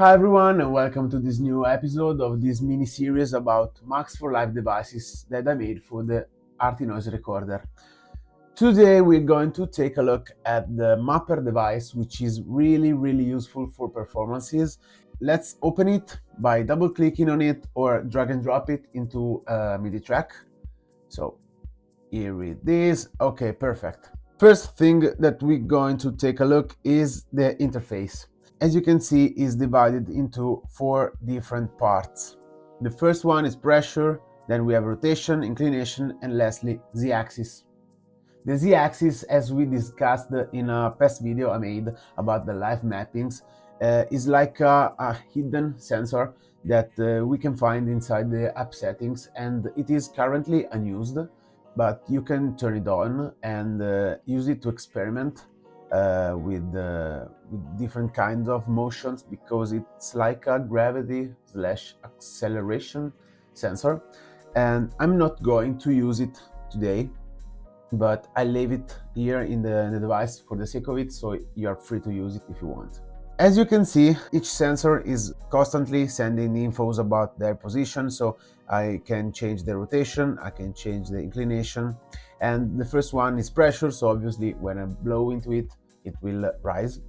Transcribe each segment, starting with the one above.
Hi everyone and welcome to this new episode of this mini series about Max for Live devices that I made for the Artinoise recorder. Today we're going to take a look at the MAPPER device, which is really useful for performances. Let's open it by double clicking on it or drag and drop it into a MIDI track. So here it is. Okay, perfect. First thing that we're going to take a look is the interface. As you can see, is divided into 4 different parts. The first one is pressure, then we have rotation, inclination, and lastly z-axis. The z-axis, as we discussed in a past video I made about the live mappings, is like a hidden sensor that we can find inside the app settings, and it is currently unused, but you can turn it on and use it to experiment with different kinds of motions, because it's like a gravity/acceleration sensor. And I'm not going to use it today, but I leave it here in the device for the sake of it, so you are free to use it if you want. As you can see, each sensor is constantly sending infos about their position, so I can change the rotation, I can change the inclination, and the first one is pressure, so obviously when I blow into it, it will rise.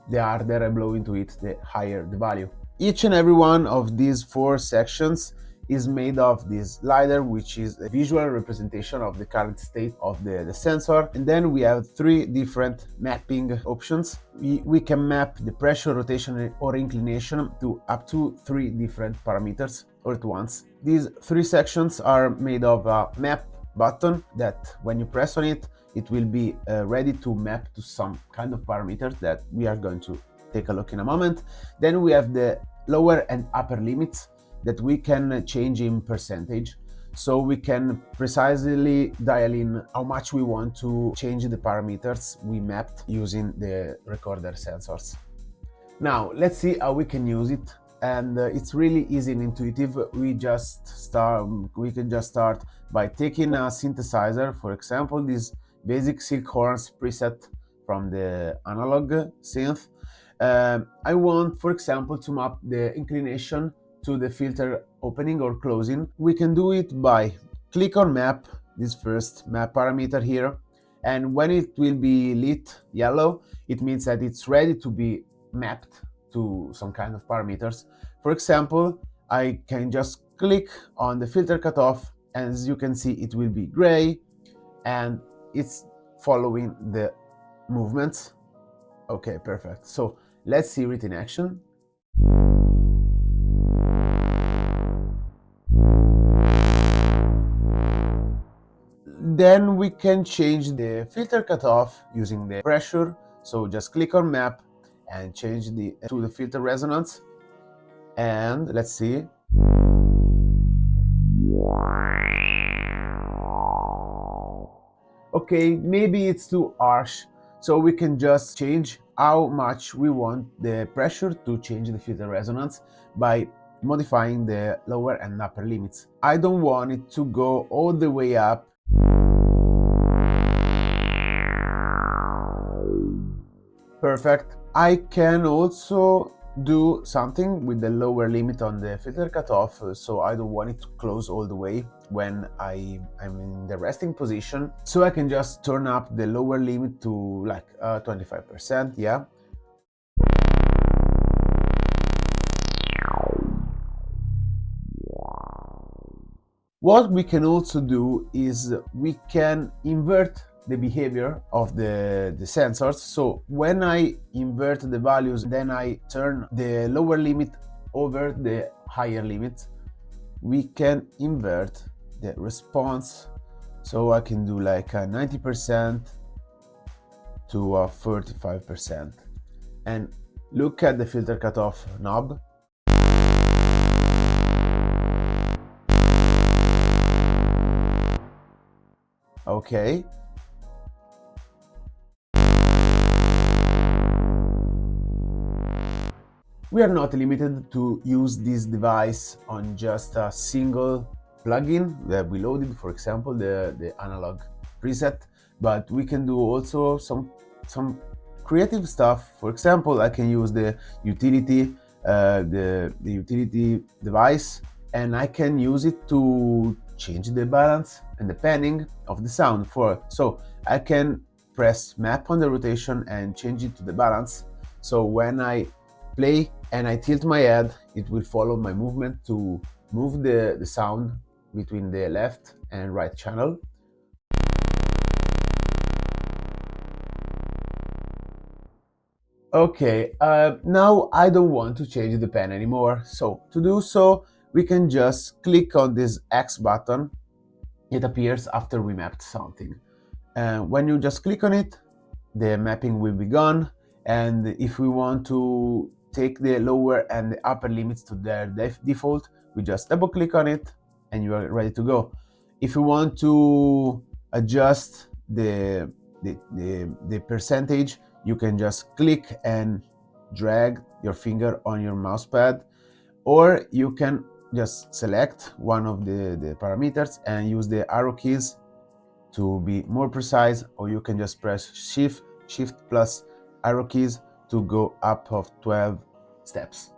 The harder I blow into it, the higher the value. Each and every one of these 4 sections is made of this slider, which is a visual representation of the current state of the sensor. And then we have 3 different mapping options. We can map the pressure, rotation, or inclination to up to 3 different parameters all at once. These 3 sections are made of a map button that when you press on it, it will be ready to map to some kind of parameters that we are going to take a look in a moment. Then we have the lower and upper limits that we can change in percentage, so we can precisely dial in how much we want to change the parameters we mapped using the recorder sensors. Now let's see how we can use it, and it's really easy and intuitive. We can just start by taking a synthesizer, for example this basic silk horns preset from the analog synth. I want, for example, to map the inclination to the filter opening or closing. We can do it by click on map, this first map parameter here, and when it will be lit yellow, it means that it's ready to be mapped to some kind of parameters. For example, I can just click on the filter cutoff, and as you can see, it will be gray and it's following the movements. Okay, perfect. So let's see it in action. Then we can change the filter cutoff using the pressure. So just click on map and change to the filter resonance. And let's see. Okay, maybe it's too harsh. So we can just change how much we want the pressure to change the filter resonance by modifying the lower and upper limits. I don't want it to go all the way up. Perfect. I can also do something with the lower limit on the filter cutoff, so I don't want it to close all the way when I'm in the resting position. So I can just turn up the lower limit to like 25%, yeah. What we can also do is we can invert the behavior of the sensors. So when I invert the values, then I turn the lower limit over the higher limit, we can invert the response. So I can do like a 90% to a 35%. And look at the filter cutoff knob. Okay. We are not limited to use this device on just a single plugin that we loaded, for example, the analog preset, but we can do also some creative stuff. For example, I can use the utility, the utility device, and I can use it to change the balance and the panning of the sound. So I can press map on the rotation and change it to the balance. So when I play and I tilt my head, it will follow my movement to move the sound between the left and right channel. Okay, now I don't want to change the pen anymore. So to do so, we can just click on this X button. It appears after we mapped something. When you just click on it, the mapping will be gone. And if we want to take the lower and the upper limits to their default, we just double click on it and you are ready to go. If you want to adjust the percentage, you can just click and drag your finger on your mouse pad, or you can just select one of the parameters and use the arrow keys to be more precise, or you can just press shift plus arrow keys to go up of 12 steps.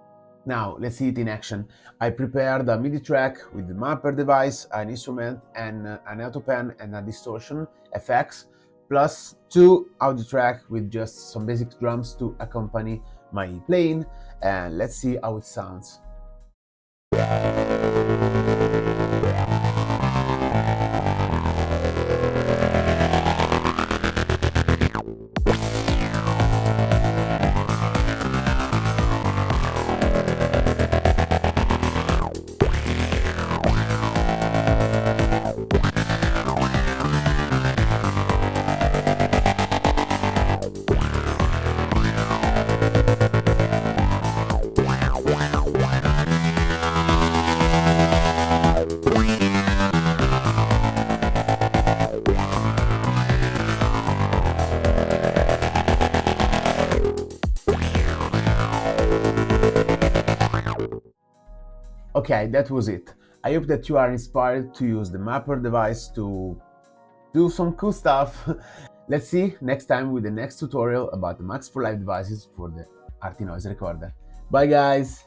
Now let's see it in action. I prepared a MIDI track with the MAPPER device, an instrument, and an auto pen and a distortion FX, plus 2 audio track with just some basic drums to accompany my playing, and let's see how it sounds. Okay, that was it. I hope that you are inspired to use the Mapper device to do some cool stuff. Let's see next time with the next tutorial about the Max for Live devices for the Artinoise recorder. Bye guys!